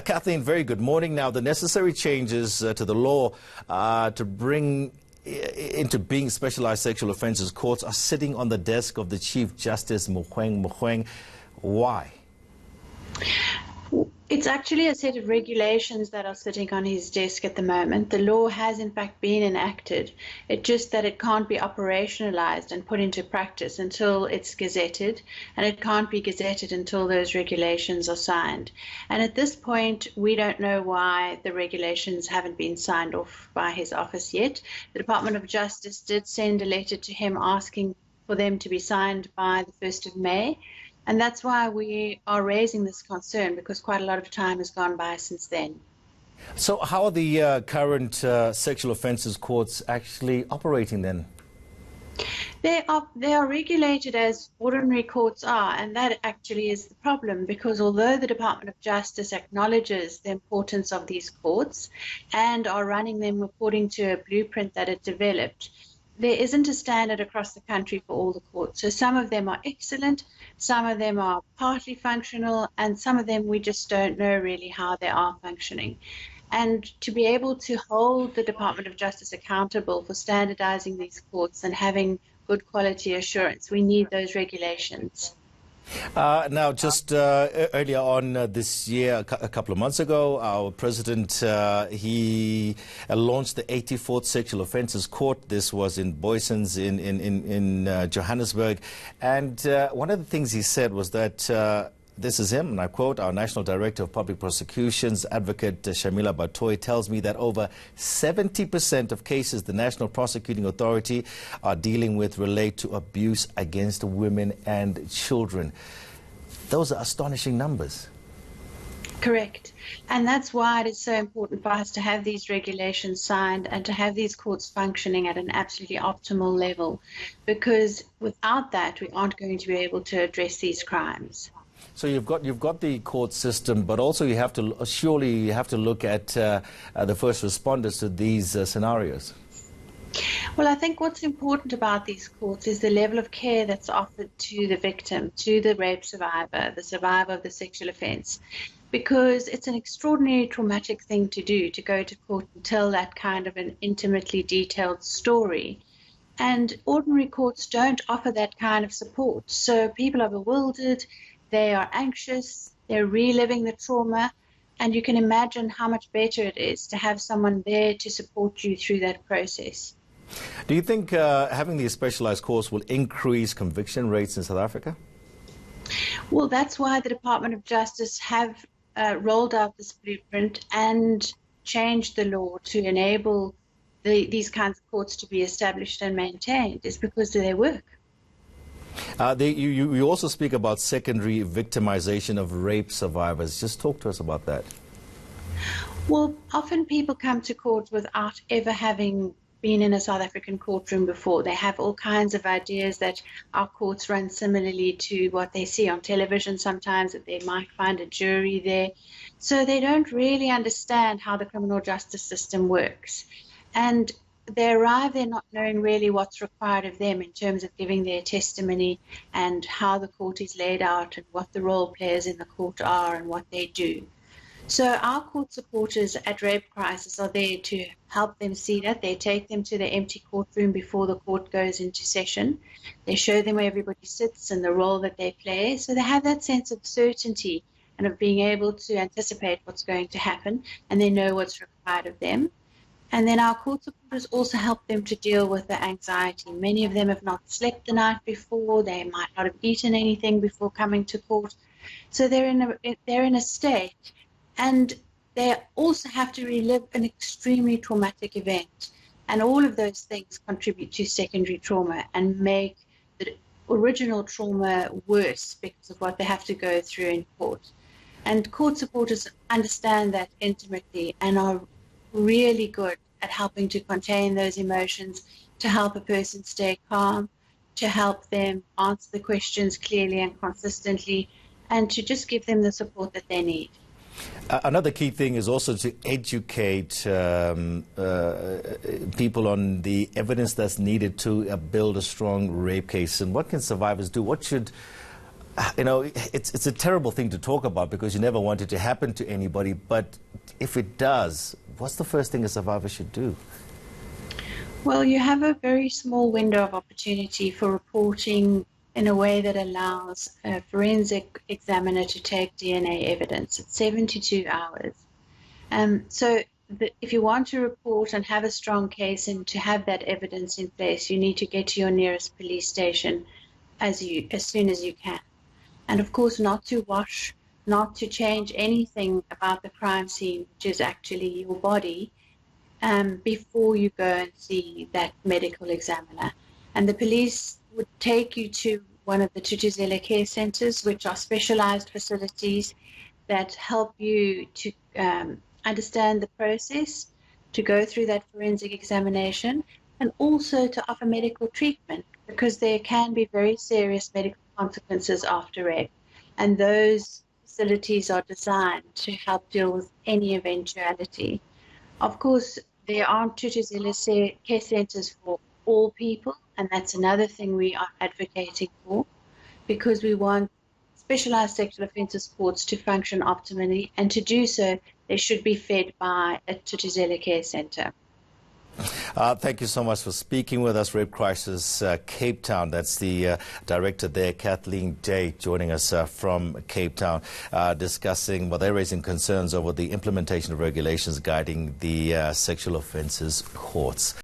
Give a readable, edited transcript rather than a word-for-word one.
Kathleen, very good morning. Now, the necessary changes to the law to bring into being specialized sexual offences courts are sitting on the desk of the Chief Justice Mogoeng. Why? It's actually a set of regulations that are sitting on his desk at the moment. The law has in fact been enacted. It's just that it can't be operationalized and put into practice until it's gazetted, and it can't be gazetted until those regulations are signed. And at this point, we don't know why the regulations haven't been signed off by his office yet. The Department of Justice did send a letter to him asking for them to be signed by the 1st of May. And that's why we are raising this concern, because quite a lot of time has gone by since then. So how are the current sexual offences courts actually operating then? They are regulated as ordinary courts are, and that actually is the problem, because although the Department of Justice acknowledges the importance of these courts and are running them according to a blueprint that it developed, there isn't a standard across the country for all the courts. So some of them are excellent, some of them are partly functional, and some of them we just don't know really how they are functioning. And to be able to hold the Department of Justice accountable for standardizing these courts and having good quality assurance, we need those regulations. Now, just earlier on this year, a couple of months ago, our president, he launched the 84th Sexual Offences Court. This was in Boysens in Johannesburg. And one of the things he said was that this is him, and I quote, "Our National Director of Public Prosecutions, Advocate Shamila Batoy, tells me that over 70% of cases the National Prosecuting Authority are dealing with relate to abuse against women and children." Those are astonishing numbers. Correct. And that's why it is so important for us to have these regulations signed and to have these courts functioning at an absolutely optimal level, because without that, we aren't going to be able to address these crimes. So you've got the court system, but also you have to look at the first responders to these scenarios. Well, I think what's important about these courts is the level of care that's offered to the victim, to the rape survivor, the survivor of the sexual offence, because it's an extraordinarily traumatic thing to do, to go to court and tell that kind of an intimately detailed story. And ordinary courts don't offer that kind of support. So people are bewildered, they are anxious, they're reliving the trauma, and you can imagine how much better it is to have someone there to support you through that process. Do you think having these specialized courts will increase conviction rates in South Africa? Well, that's why the Department of Justice have rolled out this blueprint and changed the law to enable these kinds of courts to be established and maintained, is because of their work. You also speak about secondary victimization of rape survivors. Just talk to us about that. Well, often people come to court without ever having been in a South African courtroom before. They have all kinds of ideas that our courts run similarly to what they see on television sometimes, that they might find a jury there. So they don't really understand how the criminal justice system works. And they arrive there not knowing really what's required of them in terms of giving their testimony and how the court is laid out and what the role players in the court are and what they do. So our court supporters at Rape Crisis are there to help them see that. They take them to the empty courtroom before the court goes into session. They show them where everybody sits and the role that they play. So they have that sense of certainty and of being able to anticipate what's going to happen, and they know what's required of them. And then our court supporters also help them to deal with the anxiety. Many of them have not slept the night before. They might not have eaten anything before coming to court. So they're in a state, and they also have to relive an extremely traumatic event. And all of those things contribute to secondary trauma and make the original trauma worse because of what they have to go through in court. And court supporters understand that intimately and are really good at helping to contain those emotions, to help a person stay calm, to help them answer the questions clearly and consistently, and to just give them the support that they need. Another key thing is also to educate people on the evidence that's needed to build a strong rape case. And what can survivors do? What should It's a terrible thing to talk about because you never want it to happen to anybody. But if it does, what's the first thing a survivor should do? Well, you have a very small window of opportunity for reporting in a way that allows a forensic examiner to take DNA evidence. It's 72 hours. If you want to report and have a strong case and to have that evidence in place, you need to get to your nearest police station as soon as you can. And of course, not to wash, not to change anything about the crime scene, which is actually your body, before you go and see that medical examiner. And the police would take you to one of the Thuthuzela care centers, which are specialized facilities that help you to understand the process, to go through that forensic examination, and also to offer medical treatment, because there can be very serious medical consequences after rape. And those facilities are designed to help deal with any eventuality. Of course, there aren't Thuthuzela care centers for all people, and that's another thing we are advocating for, because we want specialized sexual offences courts to function optimally, and to do so, they should be fed by a Thuthuzela care centre. Thank you so much for speaking with us. Rape Crisis Cape Town. That's the director there, Kathleen Day, joining us from Cape Town, discussing, they're raising concerns over the implementation of regulations guiding the sexual offences courts.